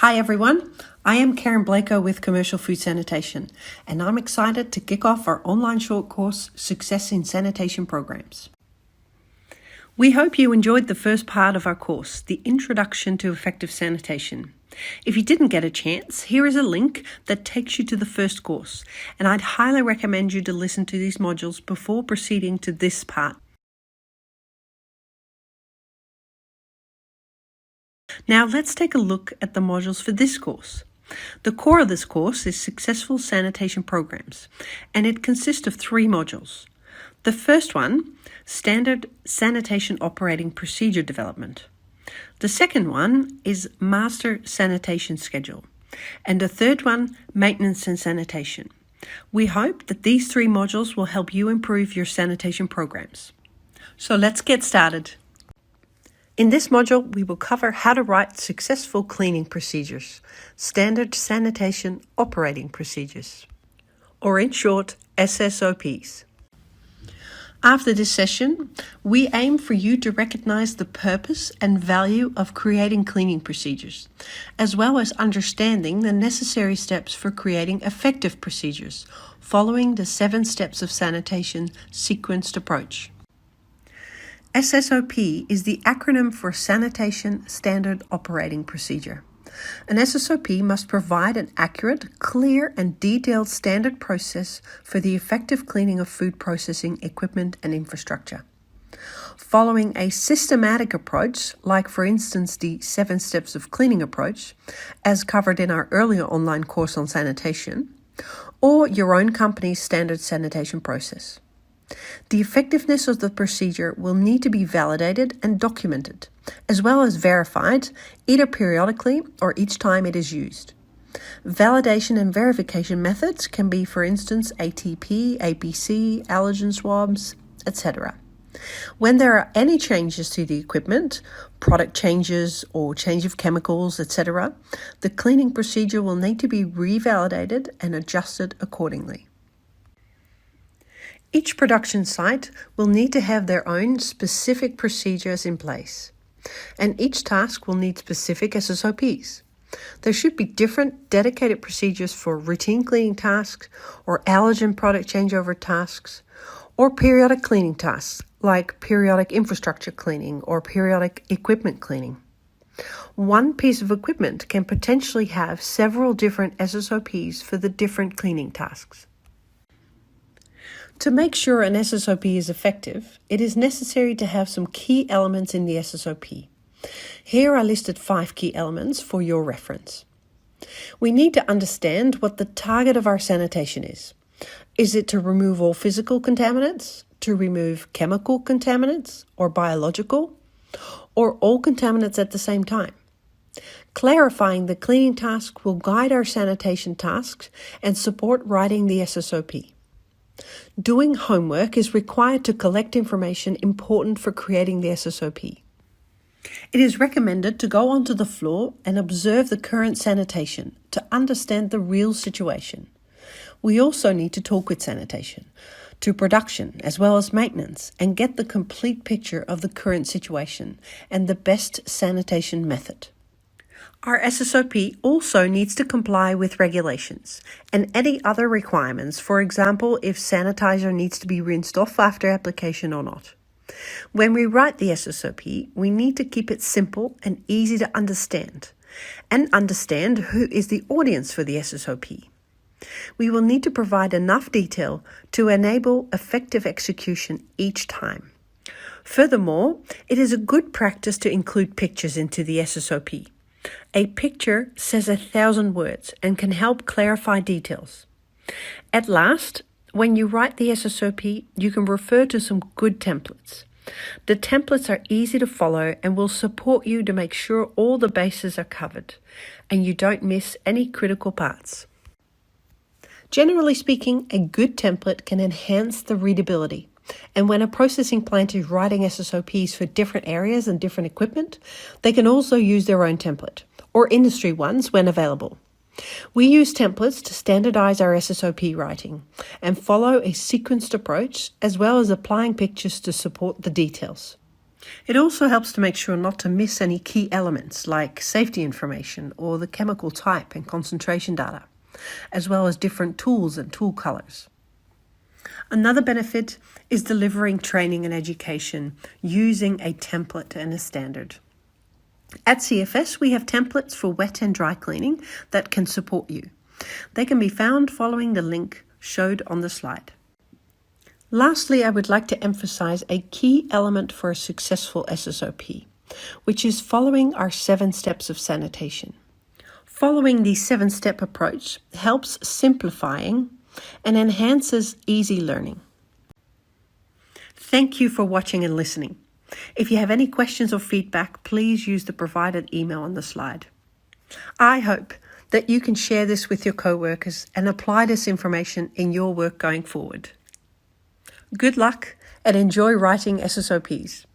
Hi everyone, I am Karen Blako with Commercial Food Sanitation, and I'm excited to kick off our online short course, Success in Sanitation Programs. We hope you enjoyed the first part of our course, the Introduction to Effective Sanitation. If you didn't get a chance, here is a link that takes you to the first course, and I'd highly recommend you to listen to these modules before proceeding to this part. Now let's take a look at the modules for this course. The core of this course is Successful Sanitation Programs, and it consists of 3 modules. The first one, Standard Sanitation Operating Procedure Development. The second one is Master Sanitation Schedule. And the third one, Maintenance and Sanitation. We hope that these 3 modules will help you improve your sanitation programs. So let's get started. In this module, we will cover how to write successful cleaning procedures, Standard Sanitation Operating Procedures, or in short, SSOPs. After this session, we aim for you to recognize the purpose and value of creating cleaning procedures, as well as understanding the necessary steps for creating effective procedures, following the 7 steps of sanitation sequenced approach. SSOP is the acronym for Sanitation Standard Operating Procedure. An SSOP must provide an accurate, clear, and detailed standard process for the effective cleaning of food processing equipment and infrastructure. Following a systematic approach, like for instance the 7 steps of cleaning approach, as covered in our earlier online course on sanitation, or your own company's standard sanitation process. The effectiveness of the procedure will need to be validated and documented, as well as verified, either periodically or each time it is used. Validation and verification methods can be, for instance, ATP, APC, allergen swabs, etc. When there are any changes to the equipment, product changes or change of chemicals, etc., the cleaning procedure will need to be revalidated and adjusted accordingly. Each production site will need to have their own specific procedures in place, and each task will need specific SSOPs. There should be different dedicated procedures for routine cleaning tasks or allergen product changeover tasks, or periodic cleaning tasks like periodic infrastructure cleaning or periodic equipment cleaning. One piece of equipment can potentially have several different SSOPs for the different cleaning tasks. To make sure an SSOP is effective, it is necessary to have some key elements in the SSOP. Here I listed 5 key elements for your reference. We need to understand what the target of our sanitation is. Is it to remove all physical contaminants, to remove chemical contaminants, or biological, or all contaminants at the same time? Clarifying the cleaning task will guide our sanitation tasks and support writing the SSOP. Doing homework is required to collect information important for creating the SSOP. It is recommended to go onto the floor and observe the current sanitation to understand the real situation. We also need to talk with sanitation, to production as well as maintenance, and get the complete picture of the current situation and the best sanitation method. Our SSOP also needs to comply with regulations and any other requirements, for example, if sanitizer needs to be rinsed off after application or not. When we write the SSOP, we need to keep it simple and easy to understand, and understand who is the audience for the SSOP. We will need to provide enough detail to enable effective execution each time. Furthermore, it is a good practice to include pictures into the SSOP. A picture says 1,000 words and can help clarify details. At last, when you write the SSOP, you can refer to some good templates. The templates are easy to follow and will support you to make sure all the bases are covered and you don't miss any critical parts. Generally speaking, a good template can enhance the readability. And when a processing plant is writing SSOPs for different areas and different equipment, they can also use their own template, or industry ones when available. We use templates to standardize our SSOP writing and follow a sequenced approach, as well as applying pictures to support the details. It also helps to make sure not to miss any key elements like safety information or the chemical type and concentration data, as well as different tools and tool colors. Another benefit is delivering training and education using a template and a standard. At CFS, we have templates for wet and dry cleaning that can support you. They can be found following the link showed on the slide. Lastly, I would like to emphasize a key element for a successful SSOP, which is following our 7 steps of sanitation. Following the 7-step approach helps simplifying and enhances easy learning. Thank you for watching and listening. If you have any questions or feedback, please use the provided email on the slide. I hope that you can share this with your co-workers and apply this information in your work going forward. Good luck and enjoy writing SSOPs.